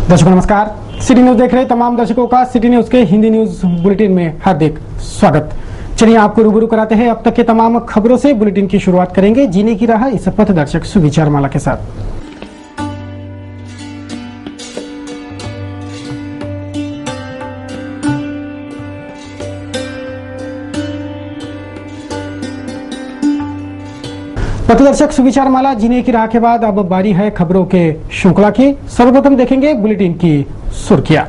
दर्शकों नमस्कार। City news देख रहे तमाम दर्शकों का सिटी न्यूज के हिंदी न्यूज बुलेटिन में हार्दिक स्वागत। चलिए आपको रूबरू कराते हैं अब तक के तमाम खबरों से। बुलेटिन की शुरुआत करेंगे जीने की राह इस पथदर्शक सुविचार माला के साथ। पथदर्शक सुविचार माला जीने की राह के बाद अब बारी है खबरों के श्रृंखला की। सर्वप्रथम देखेंगे बुलेटिन की सुर्खियां।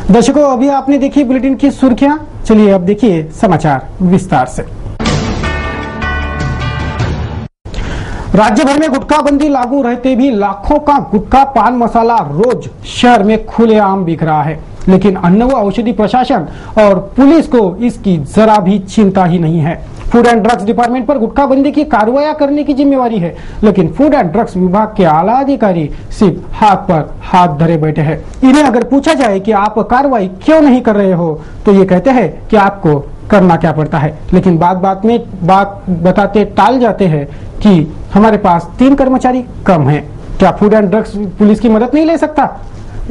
दर्शकों अभी आपने देखी बुलेटिन की सुर्खियां। चलिए अब देखिए समाचार विस्तार से। राज्य भर में गुटखा बंदी लागू रहते भी लाखों का गुटखा पान मसाला रोज शहर में खुलेआम बिक रहा है, लेकिन अन्न व औषधि प्रशासन और पुलिस को इसकी जरा भी चिंता ही नहीं है। फूड एंड ड्रग्स डिपार्टमेंट पर गुटखा बंदी की कार्रवाई करने की जिम्मेवारी है, लेकिन फूड एंड ड्रग्स विभाग के आला अधिकारी सिर्फ हाथ पर हाथ धरे बैठे हैं। इन्हें अगर पूछा जाए कि आप कार्रवाई क्यों नहीं कर रहे हो तो ये कहते हैं कि आपको करना क्या पड़ता है, लेकिन बात में बात बताते टाल जाते हैं कि हमारे पास 3 कर्मचारी कम हैं। क्या फूड एंड ड्रग्स पुलिस की मदद नहीं ले सकता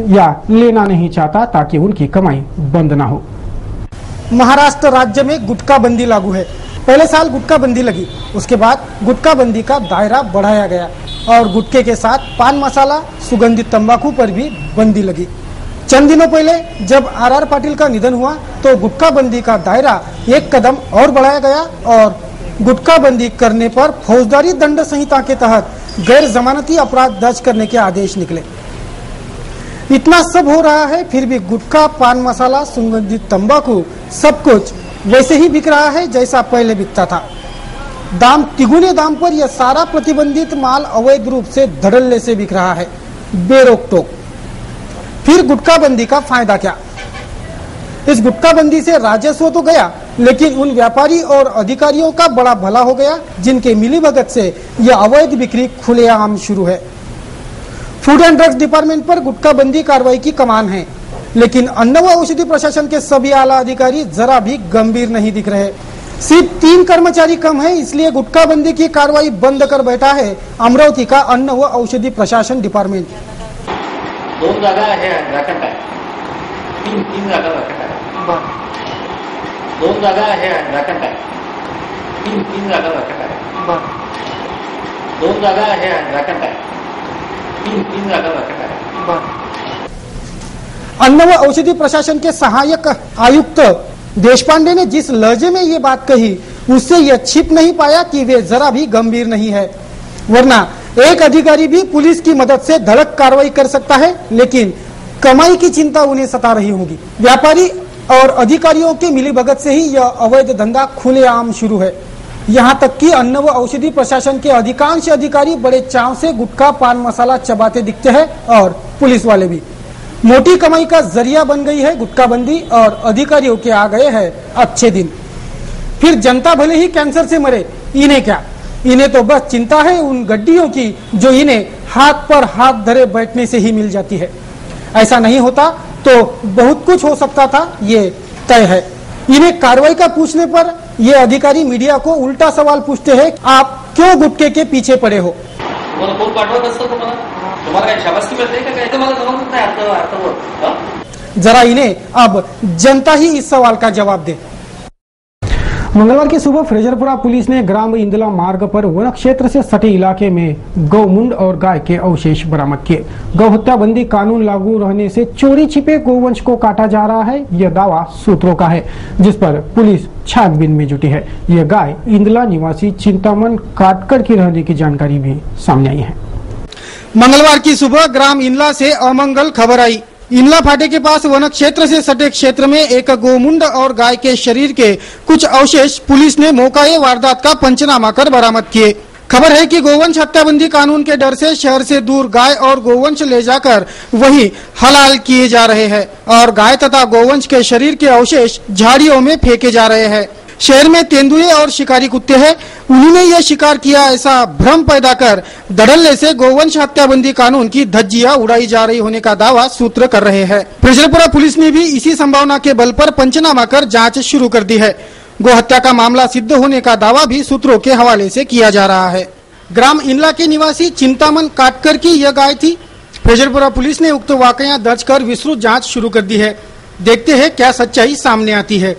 या लेना नहीं चाहता ताकि उनकी कमाई बंद ना हो। महाराष्ट्र राज्य में गुटखा बंदी लागू है। पहले साल गुटखा बंदी लगी, उसके बाद गुटखा बंदी का दायरा बढ़ाया गया और गुटखे के साथ पान मसाला, सुगंधित तंबाकू पर भी बंदी लगी। चंद दिनों पहले जब आर पाटिल का निधन हुआ तो गुटखा बंदी का दायरा एक कदम और बढ़ाया गया और गुटखा बंदी करने पर फौजदारी दंड संहिता के तहत गैर जमानती अपराध दर्ज करने के आदेश निकले। इतना सब हो रहा है फिर भी गुटखा, पान मसाला, सुगंधित तंबाकू सब कुछ वैसे ही बिक रहा है जैसा पहले बिकता था। दाम तिगुने दाम पर यह सारा प्रतिबंधित माल अवैध रूप से धड़ल्ले से बिक रहा है बेरोक टोक। फिर गुटखा बंदी का फायदा क्या? इस गुटखा बंदी से राजस्व तो गया, लेकिन उन व्यापारी और अधिकारियों का बड़ा भला हो गया जिनके मिलीभगत से यह अवैध बिक्री खुलेआम शुरू है। फूड एंड ड्रग्स डिपार्टमेंट पर गुटखा बंदी कार्रवाई की कमान है, लेकिन अन्न व औषधि प्रशासन के सभी आला अधिकारी जरा भी गंभीर नहीं दिख रहे। सिर्फ 3 कर्मचारी कम है, इसलिए गुटखा बंदी की कार्रवाई बंद कर बैठा है अमरावती का अन्न व औषधि प्रशासन डिपार्टमेंट। 2 जागा आहे राखत आहे, 3 जागा राखत आहे, 2 जागा आहे राखत आहे, 3 जागा राखत आहे, 2 जागा आहे राखत आहे, 3 जागा राखत आहे। अन्न व औषधि प्रशासन के सहायक आयुक्त देशपांडे ने जिस लहजे में ये बात कही उससे यह छिप नहीं पाया कि वे जरा भी गंभीर नहीं है, वरना एक अधिकारी भी पुलिस की मदद से धड़क कार्रवाई कर सकता है, लेकिन कमाई की चिंता उन्हें सता रही होगी। व्यापारी और अधिकारियों के मिलीभगत से ही यह अवैध धंधा खुलेआम शुरू है। यहाँ तक कि अन्न व औषधि प्रशासन के अधिकांश अधिकारी बड़े चाव से गुटखा, पान मसाला चबाते दिखते हैं और पुलिस वाले भी। मोटी कमाई का जरिया बन गई है गुटखा बंदी और अधिकारियों के आ गए हैं अच्छे दिन। फिर जनता भले ही कैंसर से मरे, इन्हें क्या? इन्हें तो बस चिंता है उन गड्डियों की जो इन्हें हाथ पर हाथ धरे बैठने से ही मिल जाती है। ऐसा नहीं होता तो बहुत कुछ हो सकता था, ये तय है। इन्हें कार्रवाई का पूछने पर ये अधिकारी मीडिया को उल्टा सवाल पूछते हैं, आप क्यों गुटखे के पीछे पड़े हो? जरा इन्हें अब जनता ही इस सवाल का जवाब दे। मंगलवार की सुबह फ्रेजरपुरा पुलिस ने ग्राम इंदला मार्ग पर वन क्षेत्र से सटे इलाके में गौमुंड और गाय के अवशेष बरामद किए। गौ हत्या बंदी कानून लागू रहने से चोरी छिपे गोवंश को काटा जा रहा है, यह दावा सूत्रों का है, जिस पर पुलिस छानबीन में जुटी है। यह गाय इंदला निवासी चिंतामन काटकर की रहने की जानकारी भी सामने आई है। मंगलवार की सुबह ग्राम इंदला से अमंगल खबर आई। इंदला फाटे के पास वन क्षेत्र से सटे क्षेत्र में एक गोमुंड और गाय के शरीर के कुछ अवशेष पुलिस ने मौका वारदात का पंचनामा कर बरामद किए। खबर है कि गोवंश हत्याबंदी कानून के डर से शहर से दूर गाय और गोवंश ले जाकर वहीं हलाल किए जा रहे हैं और गाय तथा गोवंश के शरीर के अवशेष झाड़ियों में फेंके जा रहे हैं। शहर में तेंदुए और शिकारी कुत्ते हैं, उन्होंने यह शिकार किया ऐसा भ्रम पैदा कर धड़ल्ले से गोवंश हत्याबंदी कानून की धज्जियां उड़ाई जा रही होने का दावा सूत्र कर रहे हैं। फ्रेजरपुरा पुलिस ने भी इसी संभावना के बल पर पंचनामा कर जांच शुरू कर दी है। गो हत्या का मामला सिद्ध होने का दावा भी सूत्रों के हवाले से किया जा रहा है। ग्राम इनला के निवासी चिंतामन काटकर की यह गाय थी। फ्रेजरपुरा पुलिस ने उक्त वाकया दर्ज कर विस्तृत जांच शुरू कर दी है। देखते हैं क्या सच्चाई सामने आती है।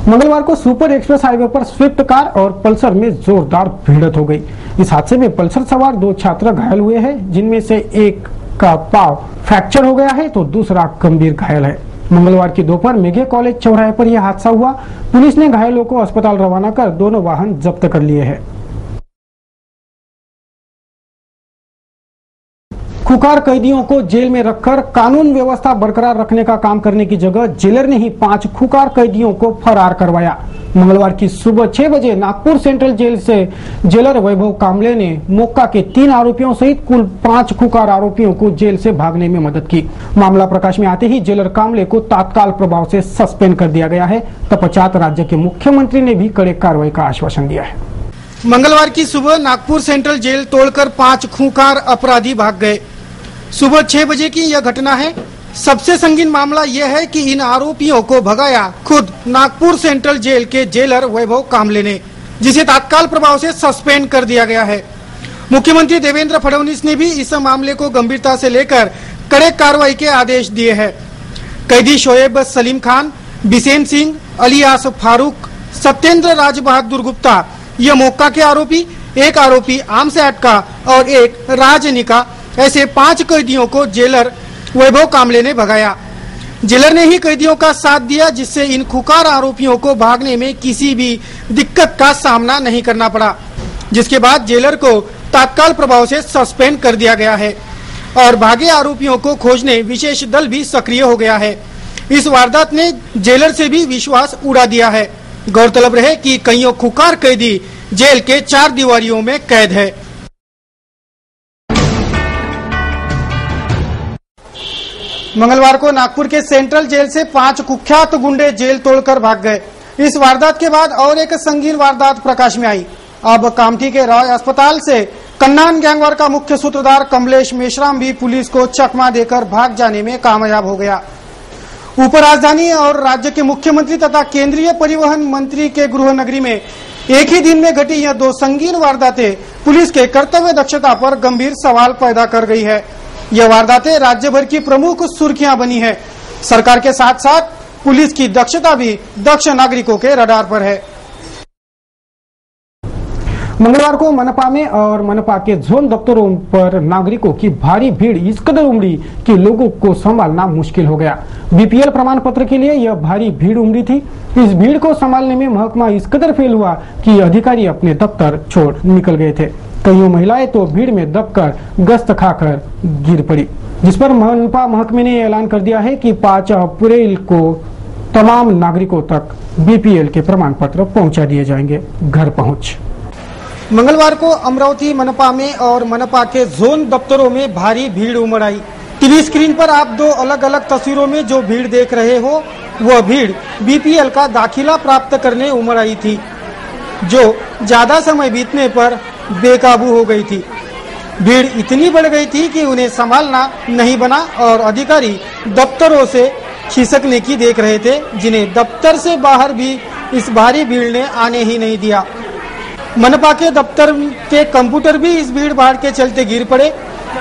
मंगलवार को सुपर एक्सप्रेस हाईवे पर स्विफ्ट कार और पल्सर में जोरदार भिड़ंत हो गई। इस हादसे में पल्सर सवार 2 छात्र घायल हुए हैं, जिनमें से एक का पांव फ्रैक्चर हो गया है तो दूसरा गंभीर घायल है। मंगलवार की दोपहर मेघे कॉलेज चौराहे पर यह हादसा हुआ। पुलिस ने घायलों को अस्पताल रवाना कर दोनों वाहन जब्त कर लिए हैं। खुकार कैदियों को जेल में रखकर कानून व्यवस्था बरकरार रखने का काम करने की जगह जेलर ने ही 5 खुकार कैदियों को फरार करवाया। मंगलवार की सुबह 6 बजे नागपुर सेंट्रल जेल से जेलर वैभव कामले ने मोक्का के 3 आरोपियों सहित कुल 5 खुकार आरोपियों को जेल से भागने में मदद की। मामला प्रकाश में आते ही जेलर कामले को तत्काल प्रभाव से सस्पेंड कर दिया गया है। तत्पश्चात राज्य के मुख्यमंत्री ने भी कड़े कार्रवाई का आश्वासन दिया है। मंगलवार की सुबह नागपुर सेंट्रल जेल तोड़कर 5 खूंखार अपराधी भाग गए। सुबह 6 बजे की यह घटना है। सबसे संगीन मामला यह है कि इन आरोपियों को भगाया खुद नागपुर सेंट्रल जेल के जेलर वैभव कामले ने, जिसे तत्काल प्रभाव से सस्पेंड कर दिया गया है। मुख्यमंत्री देवेंद्र फडणवीस ने भी इस मामले को गंभीरता से लेकर कड़े कार्रवाई के आदेश दिए हैं। कैदी शोएब सलीम खान, बिसेन सिंह, अलियास फारूक, सत्येंद्र राज बहादुर गुप्ता, ये मोक्का के आरोपी, एक आरोपी आम से अटका और एक राजनिका, ऐसे 5 कैदियों को जेलर वैभव कामले ने भगाया। जेलर ने ही कैदियों का साथ दिया, जिससे इन खुकार आरोपियों को भागने में किसी भी दिक्कत का सामना नहीं करना पड़ा, जिसके बाद जेलर को तत्काल प्रभाव से सस्पेंड कर दिया गया है और भागे आरोपियों को खोजने विशेष दल भी सक्रिय हो गया है। इस वारदात ने जेलर से भी विश्वास उड़ा दिया है। गौरतलब रहे कि कईयों खुकार कैदी जेल के 4 दीवारियों में कैद है। मंगलवार को नागपुर के सेंट्रल जेल से 5 कुख्यात गुंडे जेल तोड़कर भाग गए। इस वारदात के बाद और एक संगीन वारदात प्रकाश में आई। अब कामठी के रॉय अस्पताल से कन्नान गैंगवार का मुख्य सूत्रधार कमलेश मेश्राम भी पुलिस को चकमा देकर भाग जाने में कामयाब हो गया। उप राजधानी और राज्य के मुख्यमंत्री तथा केंद्रीय परिवहन मंत्री के गृह नगरी में एक ही दिन में घटी यह 2 संगीन वारदातें पुलिस के कर्तव्य दक्षता पर गंभीर सवाल पैदा कर गई है। यह वारदातें राज्य भर की प्रमुख सुर्खियां बनी है। सरकार के साथ साथ पुलिस की दक्षता भी दक्ष नागरिकों के रडार पर है। मंगलवार को मनपा में और मनपा के जोन दफ्तरों पर नागरिकों की भारी भीड़ इस कदर उमड़ी कि लोगों को संभालना मुश्किल हो गया। बीपीएल प्रमाण पत्र के लिए यह भारी भीड़ उमड़ी थी। इस भीड़ को संभालने में महकमा इस कदर फेल हुआ कि अधिकारी अपने दफ्तर छोड़ निकल गए थे। कईयों महिलाएं तो भीड़ में दबकर गश्त खाकर गिर पड़ी, जिस पर मनपा महकमे ने ऐलान कर दिया है कि 5 अप्रैल को तमाम नागरिकों तक बीपीएल के प्रमाण पत्र पहुंचा दिए जाएंगे घर पहुंच। मंगलवार को अमरावती मनपा में और मनपा के जोन दफ्तरों में भारी भीड़ उमड़ आई। टीवी स्क्रीन पर आप 2 अलग अलग तस्वीरों में जो भीड़ देख रहे हो, वह भीड़ बीपीएल का दाखिला प्राप्त करने उमड़ आई थी, जो ज्यादा समय बीतने पर बेकाबू हो गई थी। भीड़ इतनी बढ़ गई थी कि उन्हें संभालना नहीं बना और अधिकारी दफ्तरों से खिसकने की देख रहे थे, जिन्हें दफ्तर से बाहर भी इस भारी भीड़ ने आने ही नहीं दिया। मनपा के दफ्तर के कंप्यूटर भी इस भीड़ भाड़ के चलते गिर पड़े।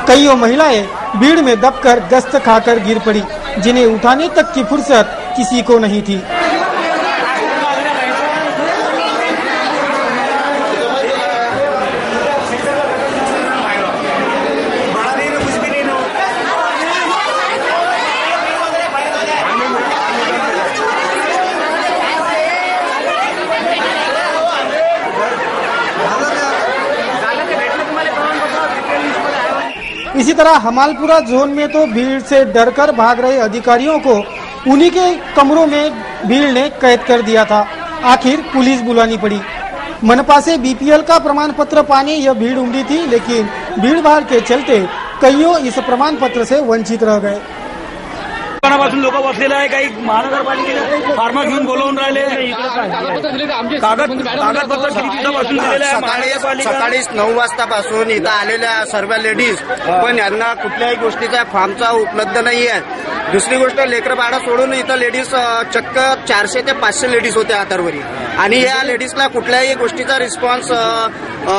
कईयों महिलाएं भीड़ में दबकर गश्त खाकर गिर पड़ी, जिन्हें उठाने तक की फुर्सत किसी को नहीं थी। इसी तरह हमालपुरा जोन में तो भीड़ से डरकर भाग रहे अधिकारियों को उन्हीं के कमरों में भीड़ ने कैद कर दिया था। आखिर पुलिस बुलानी पड़ी। मनपा से बीपीएल का प्रमाण पत्र पाने यह भीड़ उमड़ी थी, लेकिन भीड़ भाड़ के चलते कईयों इस प्रमाण पत्र से वंचित रह गए। लोक बसलेले आहे, काही महानगरपालिकेने फार्मा घेऊन बोलवून राहिले, कागदपत्र सकाळी 9 वाजतापासून इथं आलेल्या सर्व लेडीज, पण यांना कुठल्याही गोष्टीचा फॉर्मचा उपलब्ध नाही आहे। दुसरी गोष्ट, लेकर बाळा सोडून इथं लेडीज चक्क 400 ते 500 लेडीज होत्या हातावरी, आणि या लेडीजला कुठल्याही गोष्टीचा रिस्पॉन्स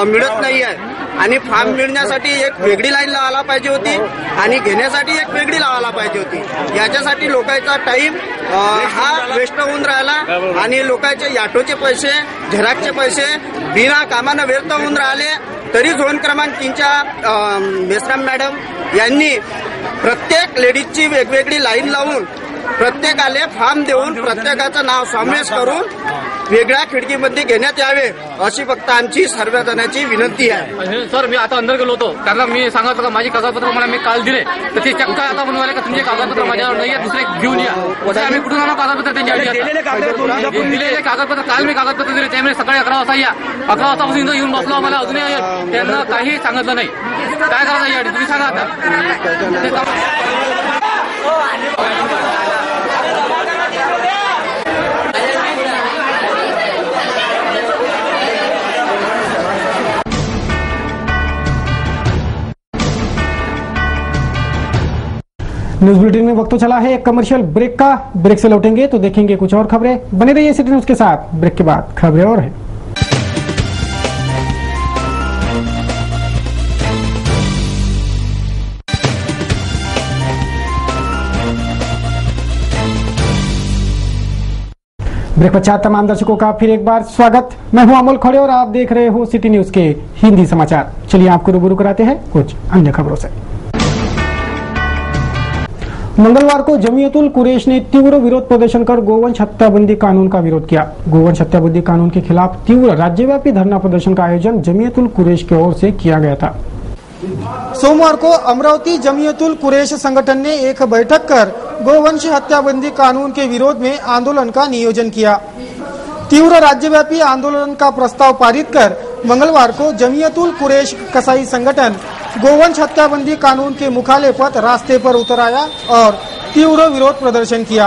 मिळत नाही आहे। आणि फॉर्म मिळण्यासाठी एक वेगळी लाईन लावायला पाहिजे होती आणि घेण्यासाठी एक वेगळी लावायला पाहिजे होती। याच्यासाठी लोकांचा टाइम हा वेस्ट होऊन राहिला आणि लोकांचे ऑटोचे पैसे, झेरॉक्सचे पैसे बिना कामानं व्यर्थ होऊन राहिले। तरी झोन क्रमांक 3च्या मेश्राम मॅडम यांनी प्रत्येक लेडीजची वेगवेगळी लाईन लावून प्रत्येकाले फॉर्म देऊन प्रत्येकाचं नाव समावेश करून वेगळ्या खिडकीमध्ये घेण्यात यावे, अशी फक्त आमची सर्वजणांची विनंती आहे। सर, मी आता अंदर गेलो होतो, त्यांना मी सांगितलं का माझी कागदपत्र मला मी काल दिले, तर ते चक्क आता म्हणून का तुमचे कागदपत्र माझ्यावर नाही आहे, दुसरे घेऊन या। आम्ही कुठून आणू कागदपत्र? त्यांच्या दिलेले कागदपत्र काल मी कागदपत्र दिले, त्यामुळे सकाळी 11 वाजता या, 11 वाजतापासून इथं येऊन बसलो। आम्हाला अजूनही त्यांना काही सांगितलं नाही। काय करायचं यासाठी तुम्ही सांगा आता। न्यूज बुलेटिन में वक्त तो चला है एक कमर्शियल ब्रेक का। ब्रेक से लौटेंगे तो देखेंगे कुछ और खबरें। बने रहिए सिटी न्यूज के साथ। ब्रेक के बाद खबरें और हैं। ब्रेक पश्चात तमाम दर्शकों का फिर एक बार स्वागत। मैं हूं अमोल खड़े और आप देख रहे हो सिटी न्यूज के हिंदी समाचार। चलिए आपको रूबरू कराते हैं कुछ अन्य खबरों से। मंगलवार को जमीयतुल कुरैश ने तीव्र विरोध प्रदर्शन कर गोवंश हत्याबंदी कानून का विरोध किया। गोवंश हत्याबंदी कानून के खिलाफ तीव्र राज्यव्यापी धरना प्रदर्शन का आयोजन जमीयतुल कुरैश की ओर से किया गया था। सोमवार को अमरावती जमीयतुल कुरैश संगठन ने एक बैठक कर गोवंश हत्याबंदी कानून के विरोध में आंदोलन का नियोजन किया। तीव्र राज्यव्यापी आंदोलन का प्रस्ताव पारित कर मंगलवार को जमीयतुल कुरैश कसाई संगठन गोवंश हत्याबंदी कानून के मुखालिफत रास्ते पर उतर आया और तीव्र विरोध प्रदर्शन किया।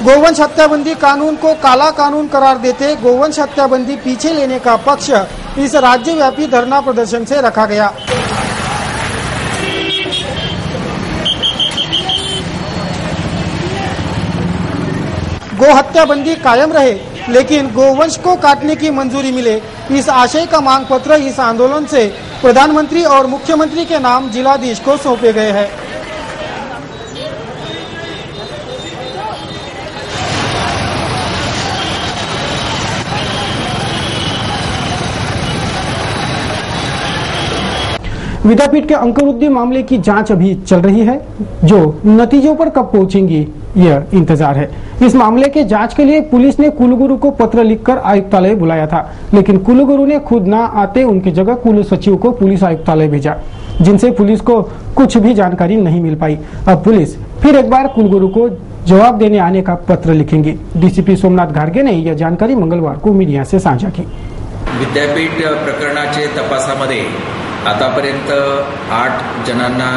गोवंश हत्याबंदी कानून को काला कानून करार देते गोवंश हत्याबंदी पीछे लेने का पक्ष इस राज्यव्यापी धरना प्रदर्शन से रखा गया। गो हत्याबंदी कायम रहे, लेकिन गोवंश को काटने की मंजूरी मिले, इस आशय का मांग पत्र इस आंदोलन से प्रधानमंत्री और मुख्यमंत्री के नाम जिलाधीश को सौंपे गए हैं। विद्यापीठ के अंकवृद्धि मामले की जांच अभी चल रही है। जो नतीजों पर कब पहुंचेंगी यह इंतजार है। इस मामले के जांच के लिए पुलिस ने कुलगुरु को पत्र लिखकर आयुक्तालय बुलाया था, लेकिन कुलगुरु ने खुद न आते उनकी जगह कुल सचिव को पुलिस आयुक्तालय भेजा, जिनसे पुलिस को कुछ भी जानकारी नहीं मिल पाई। अब पुलिस फिर एक बार कुलगुरु को जवाब देने आने का पत्र लिखेंगी। डीसीपी सोमनाथ घारगे ने यह जानकारी मंगलवार को मीडिया से साझा की। विद्यापीठ प्रकरणाचे तपासामध्ये आतापर्यंत 8 जणांना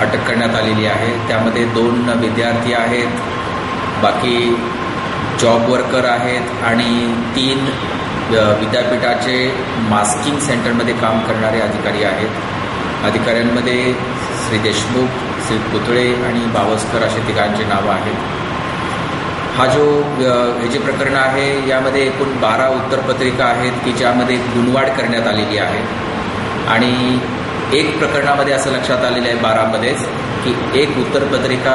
अटक करण्यात आलेली आहे। त्यामध्ये 2 विद्यार्थी आहेत, बाकी जॉब वर्कर आहेत आणि 3 विद्यापीठाचे मास्किंग सेंटरमध्ये काम करणारे अधिकारी आहेत। अधिकाऱ्यांमध्ये श्री देशमुख, श्री पुतळे आणि बावस्कर असे तिघांचे नावं आहेत। हा जो हे जे प्रकरण आहे यामध्ये एकूण 12 उत्तरपत्रिका आहेत की ज्यामध्ये गुणवाढ करण्यात आलेली आहे आणि एक प्रकरणामध्ये असं लक्षात आलेलं आहे 12 मध्येच की एक उत्तरपत्रिका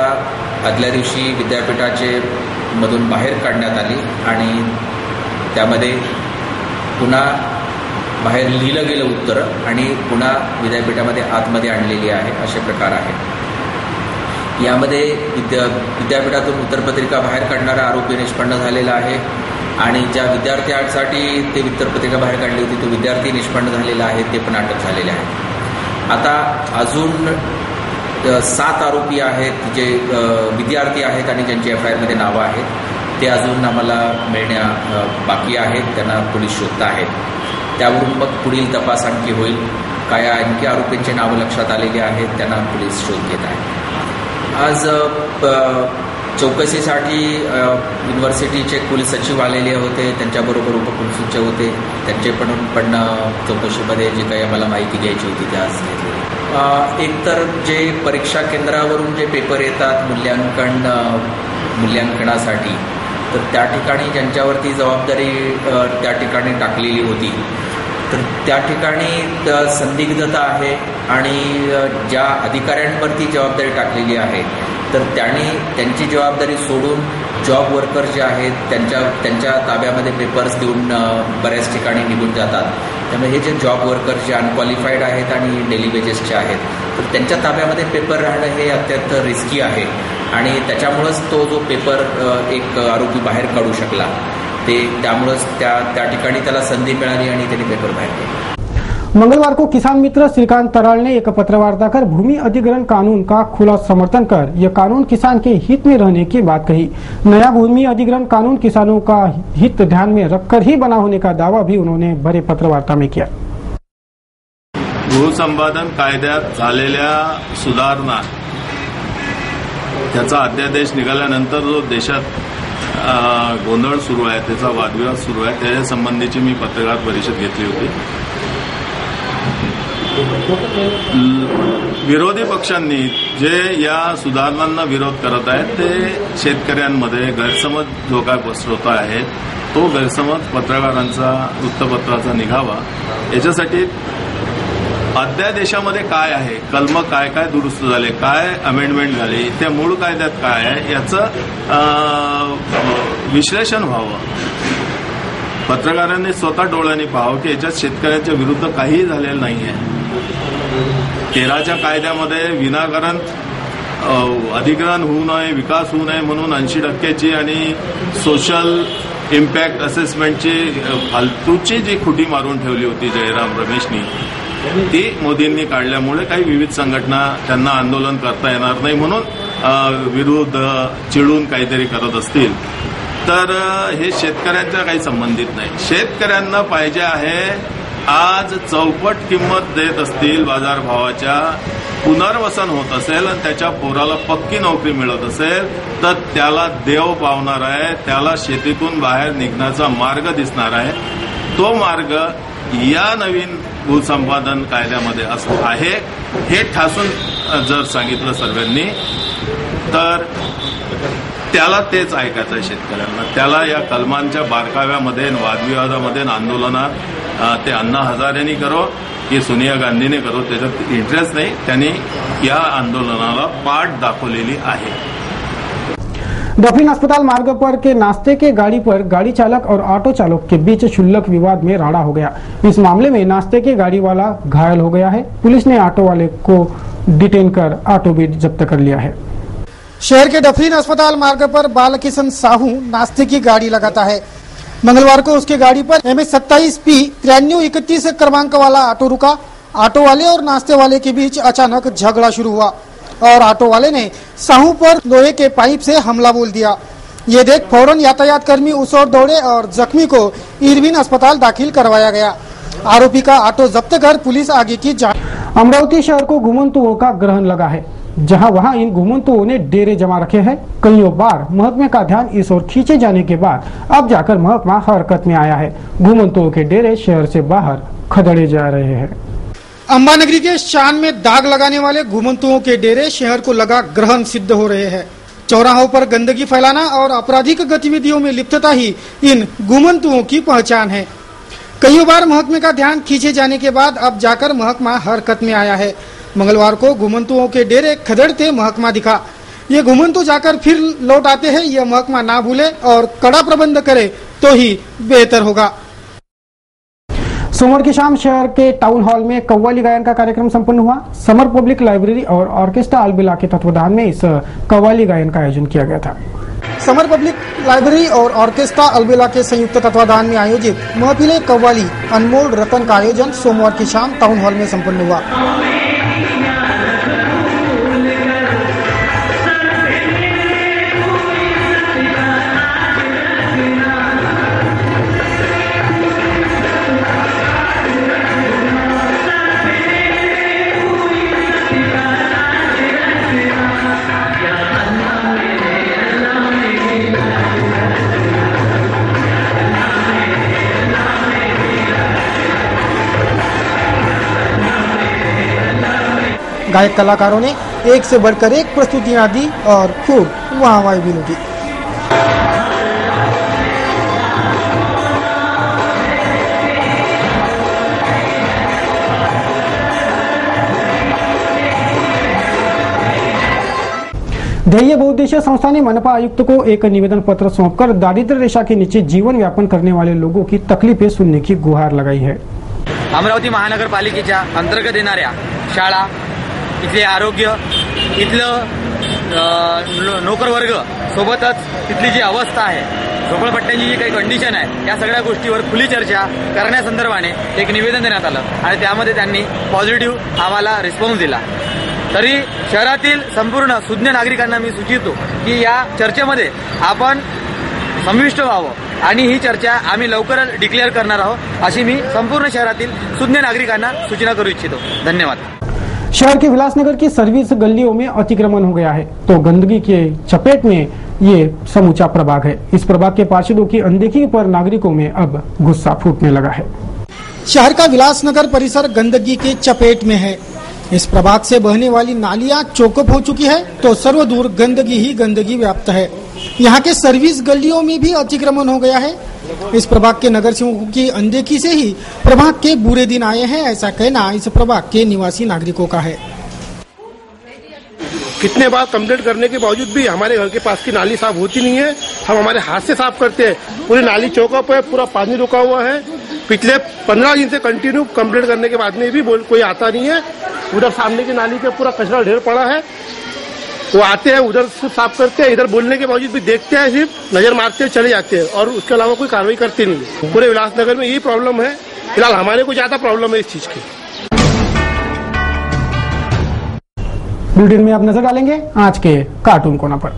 आदल्या दिवशी विद्यापीठाचे मधून बाहेर काढण्यात आली आणि त्यामध्ये पुन्हा बाहेर लिहिलं गेलं उत्तर आणि पुन्हा विद्यापीठामध्ये आतमध्ये आणलेली आहे, असे प्रकार आहेत। यामध्ये विद्यापीठातून उत्तरपत्रिका बाहेर काढणारा आरोपी निष्पन्न झालेला आहे आणि ज्या विद्यार्थ्यांसाठी ते उत्तरपत्रिका बाहेर काढली होती तो विद्यार्थी निष्पन्न झालेला आहे, ते पण अटक झालेले आहेत। आता अजून 7 आरोपी आहेत जे विद्यार्थी आहेत आणि ज्यांची FIR मध्ये नावं आहेत ते अजून आम्हाला मिळण्या बाकी आहेत. त्यांना पोलीस शोधत आहेत. त्यावरून मग पुढील तपास आणखी होईल. काय आणखी आरोपींची नावं लक्षात आलेली आहेत, त्यांना पोलीस शोध घेत आहेत. आज चौकशीसाठी युनिव्हर्सिटीचे कुलसचिव आलेले होते, त्यांच्याबरोबर उपकुलसचिव होते. त्यांचे पण चौकशीमध्ये जे काही आम्हाला माहिती घ्यायची होती ते आज घेतली. एकतर जे परीक्षा केंद्रावरून जे पेपर येतात मूल्यांकनासाठी, तर त्या ठिकाणी ज्यांच्यावरती जबाबदारी त्या ठिकाणी टाकलेली होती, तर त्या ठिकाणी संदिग्धता आहे आणि ज्या अधिकाऱ्यांवरती जबाबदारी टाकलेली आहे तर त्यांची जबाबदारी सोडून जॉब वर्कर जे आहेत त्यांच्या ताब्यामध्ये पेपर्स देऊन बऱ्याच ठिकाणी निघून जातात. त्यामुळे हे जे जॉब वर्कर जे अनक्वालिफाईड आहेत आणि डेली वेजेसचे आहेत तर त्यांच्या ताब्यामध्ये पेपर राहणं हे अत्यंत रिस्की आहे आणि त्याच्यामुळंच तो जो पेपर एक आरोपी बाहेर काढू शकला त्यामुळंच त्या ठिकाणी त्याला संधी मिळाली आणि त्यांनी पेपर बाहेर काढला. मंगलवार को किसान मित्र श्रीकांत तराल ने एक पत्रवार्ता कर भूमि अधिग्रहण कानून का खुला समर्थन कर यह कानून किसान के हित में रहने की बात कही. नया भूमि अधिग्रहण कानून किसानों का हित ध्यान में रखकर ही बना होने का दावा भी उन्होंने भरे पत्रवार्ता में किया. भूसंपादन कायद्यात झालेल्या सुधारणा त्याचा अध्यादेश निघाल्यानंतर जो देशात गोंधळ सुरू आहे, त्याचा वादविवाद सुरू आहे, त्याच्या संबंधीची मी पत्रकार परिषद घेतली होती. विरोधी पक्षांनी जे या सुधारणांना विरोध करत आहेत ते शेतकऱ्यांमध्ये गैरसमज जो काय पसरवत आहे तो गैरसमज पत्रकारांचा वृत्तपत्राचा निघावा याच्यासाठी अध्यादेशामध्ये काय आहे, कलम काय काय दुरुस्त झाले, काय अमेंडमेंट झाली, त्या मूळ कायद्यात काय आहे याचं विश्लेषण व्हावं. पत्रकारांनी स्वतः डोळ्यांनी पाहावं की याच्यात शेतकऱ्यांच्या विरुद्ध काहीही झालेलं नाहीये. केराच्या कायद्यामध्ये विनाकारण अधिग्रहण होऊ नये, विकास होऊ नये म्हणून 80% आणि सोशल इम्पॅक्ट असेसमेंटची फालतूची जी खुटी मारून ठेवली होती जयराम रमेशनी, ती मोदींनी काढल्यामुळे काही विविध संघटना त्यांना आंदोलन करता येणार नाही म्हणून विरोध चिडून काहीतरी करत असतील. तर हे शेतकऱ्यांच्या काही संबंधित नाही. शेतकऱ्यांना पाहिजे आहे आज चौपट किंमत देत असतील बाजारभावाच्या, पुनर्वसन होत असेल आणि त्याच्या पोराला पक्की नोकरी मिळत असेल तर त्याला देव पावणार आहे, त्याला शेतीतून बाहेर निघण्याचा मार्ग दिसणार आहे. तो मार्ग या नवीन भूसंपादन कायद्यामध्ये आहे हे ठासून जर सांगितलं सर्वांनी तर त्याला तेच ऐकायचं आहे शेतकऱ्यांना. त्याला या कलमांच्या बारकाव्यामध्ये वादविवादामध्ये आंदोलनात ते अण्णा हजारेंनी करो की सोनिया गांधीने करो त्याच्यात इंटरेस्ट नाही. त्यांनी या आंदोलनाला पाठ दाखवलेली आहे. डफरीन अस्पताल मार्ग पर के नाश्ते के गाड़ी पर गाड़ी चालक और ऑटो चालक के बीच क्षुल्लक विवाद में राड़ा हो गया. इस मामले में नाश्ते के गाड़ी वाला घायल हो गया है. पुलिस ने ऑटो वाले को डिटेन कर ऑटो भी जब्त कर लिया है. शहर के डफरीन अस्पताल मार्ग पर बालकिशन साहू नाश्ते की गाड़ी लगाता है. मंगलवार को उसकी गाड़ी पर MS27P 9331 क्रमांक वाला ऑटो रुका. ऑटो वाले और नाश्ते वाले के बीच अचानक झगड़ा शुरू हुआ और ऑटो वाले ने साहू पर लोहे के पाइप से हमला बोल दिया. ये देख फौरन यातायात कर्मी उस ओर दौड़े और जख्मी को इरविन अस्पताल दाखिल करवाया गया. आरोपी का ऑटो जब्त कर पुलिस आगे की जांच. अमरावती शहर को घुमंतुओं का ग्रहण लगा है. जहां वहां इन घुमंतुओं ने डेरे जमा रखे हैं. कईयों बार महकमे का ध्यान इस ओर खींचे जाने के बाद अब जाकर महकमा हरकत में आया है. घुमंतुओं के डेरे शहर से बाहर खदेड़े जा रहे हैं. अंबानगरी के शान में दाग लगाने वाले घुमंतुओं के डेरे शहर को लगा ग्रहण सिद्ध हो रहे हैं. चौराहों पर गंदगी फैलाना और आपराधिक गतिविधियों में लिप्तता ही इन घुमंतुओं की पहचान है. कई बार महकमे का ध्यान खींचे जाने के बाद अब जाकर महकमा हरकत में आया है. मंगलवार को घुमंतुओं के डेरे खदेड़ते महकमा दिखा. ये घुमंतु जाकर फिर लौट आते हैं. यह महकमा ना भूले और कड़ा प्रबंध करे तो ही बेहतर होगा. सोमवार की शाम शहर के टाउन हॉल में कव्वाली गायन का कार्यक्रम संपन्न हुआ. समर पब्लिक लाइब्रेरी और ऑर्केस्ट्रा अलबेला के तत्वाधान में इस कव्वाली गायन का आयोजन किया गया था. समर पब्लिक लाइब्रेरी और ऑर्केस्ट्रा अलबेला के संयुक्त तत्वाधान में आयोजित महफिले कव्वाली अनमोल रतन का आयोजन सोमवार की शाम टाउन हॉल में संपन्न हुआ. गायक कलाकारों ने एक से बढ़कर एक प्रस्तुतियां दी और खूब वाहवाही भी लूटी। ध्येय बहुउद्देशीय संस्था ने मनपा आयुक्त को एक निवेदन पत्र सौंपकर दारिद्र्य रेखा के नीचे जीवन यापन करने वाले लोगों की तकलीफें सुनने की गुहार लगाई है। अमरावती महानगरपालिकेच्या अंतर्गत येणाऱ्या शाळा, इथले आरोग्य, इथलं नोकर वर्ग सोबतच तिथली जी अवस्था आहे, झोपडपट्ट्यांची जी काही कंडिशन आहे, या सगळ्या गोष्टीवर खुली चर्चा करण्यासंदर्भाने एक निवेदन देण्यात आलं आणि त्यामध्ये त्यांनी पॉझिटिव्ह आम्हाला रिस्पॉन्स दिला। तरी शहरातील संपूर्ण सुज्ञ नागरिकांना मी सुचवितो की या चर्चेमध्ये आपण समाविष्ट व्हावं आणि ही चर्चा आम्ही लवकरच डिक्लेअर करणार आहोत, अशी मी संपूर्ण शहरातील सुज्ञ नागरिकांना सूचना करू इच्छितो। धन्यवाद। शहर के विलासनगर की सर्विस गलियों में अतिक्रमण हो गया है तो गंदगी के चपेट में ये समूचा प्रभाग है। इस प्रभाग के पार्षदों की अनदेखी पर नागरिकों में अब गुस्सा फूटने लगा है। शहर का विलासनगर परिसर गंदगी के चपेट में है। इस प्रभाग से बहने वाली नालियां चौकअप हो चुकी है तो सर्वदूर गंदगी ही गंदगी व्याप्त है। यहाँ के सर्विस गलियों में भी अतिक्रमण हो गया है। इस प्रभाग के नगर सेवकों की अनदेखी से ही प्रभाग के बुरे दिन आए हैं, ऐसा कहना इस प्रभाग के निवासी नागरिकों का है। कितने बार कंप्लेंट करने के बावजूद भी हमारे घर के पास की नाली साफ होती नहीं है। हम हमारे हाथ से साफ करते हैं, पूरी नाली चौकअप है, पूरा पानी रुका हुआ है। पिछले 15 दिन से कंटिन्यू कंप्लेंट करने के बाद में भी कोई आता नहीं है। उधर सामने की नाली पे पूरा कचरा ढेर पड़ा है, वो आते हैं उधर से साफ करते हैं, इधर बोलने के बावजूद भी देखते हैं, सिर्फ नजर मारते हैं चले जाते हैं और उसके अलावा कोई कार्रवाई करते नहीं है। पूरे विलासनगर में यही प्रॉब्लम है। फिलहाल हमारे को ज्यादा प्रॉब्लम है इस चीज की। बुलेटिन में अब नजर डालेंगे आज के कार्टून कोना पर।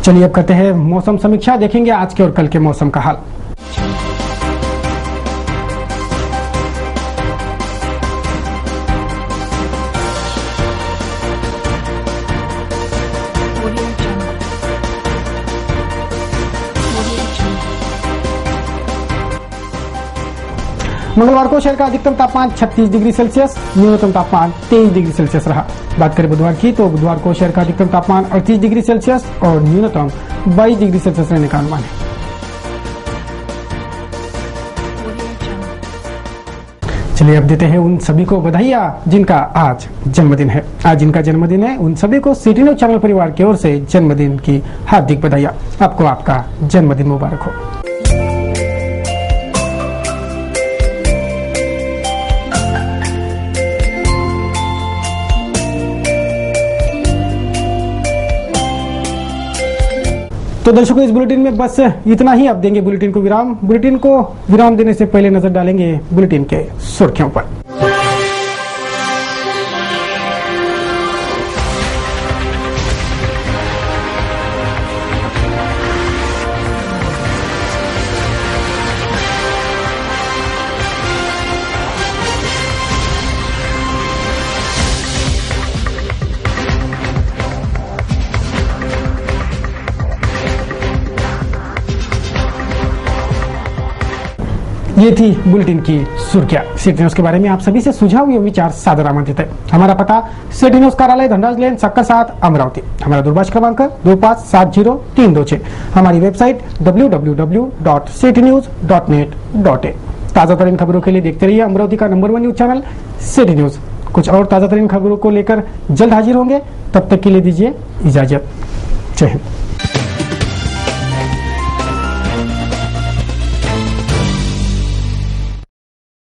चलिए अब करते हैं मौसम समीक्षा, देखेंगे आज के और कल के मौसम का हाल। मंगलवार को शहर का अधिकतम तापमान 36 डिग्री सेल्सियस, न्यूनतम तापमान 23 डिग्री सेल्सियस रहा। बात करें बुधवार की तो बुधवार को शहर का अधिकतम तापमान 38 डिग्री सेल्सियस और न्यूनतम 22 डिग्री सेल्सियस रहने का अनुमान है। चलिए अब देते हैं उन सभी को बधाइयाँ जिनका आज जन्मदिन है। आज जिनका जन्मदिन है उन सभी को सिटी न्यूज चैनल परिवार की ओर से जन्मदिन की हार्दिक बधाइयाँ। आपको आपका जन्मदिन मुबारक हो। तो दर्शकों इस बुलेटिन में बस इतना ही। अब देंगे बुलेटिन को विराम। बुलेटिन को विराम देने से पहले नजर डालेंगे बुलेटिन के सुर्खियों पर। ये थी बुलेटिन की सुर्खियां। सिटी न्यूज के बारे में आप सभी से सुझाव या विचार सादर आमंत्रित है। हमारा पता सिटी न्यूज कार्यालय धनराज लेन सक्कर 7 अमरावती। हमारा दूरभाष क्रमांक 25703226। हमारी वेबसाइट www.citynews.net.in। ताजा तरीन खबरों के लिए देखते रहिए अमरावती का number 1 news channel city news. कुछ और ताजा तरीन खबरों को लेकर जल्द हाजिर होंगे, तब तक के लिए दीजिए इजाजत। जय हिंद।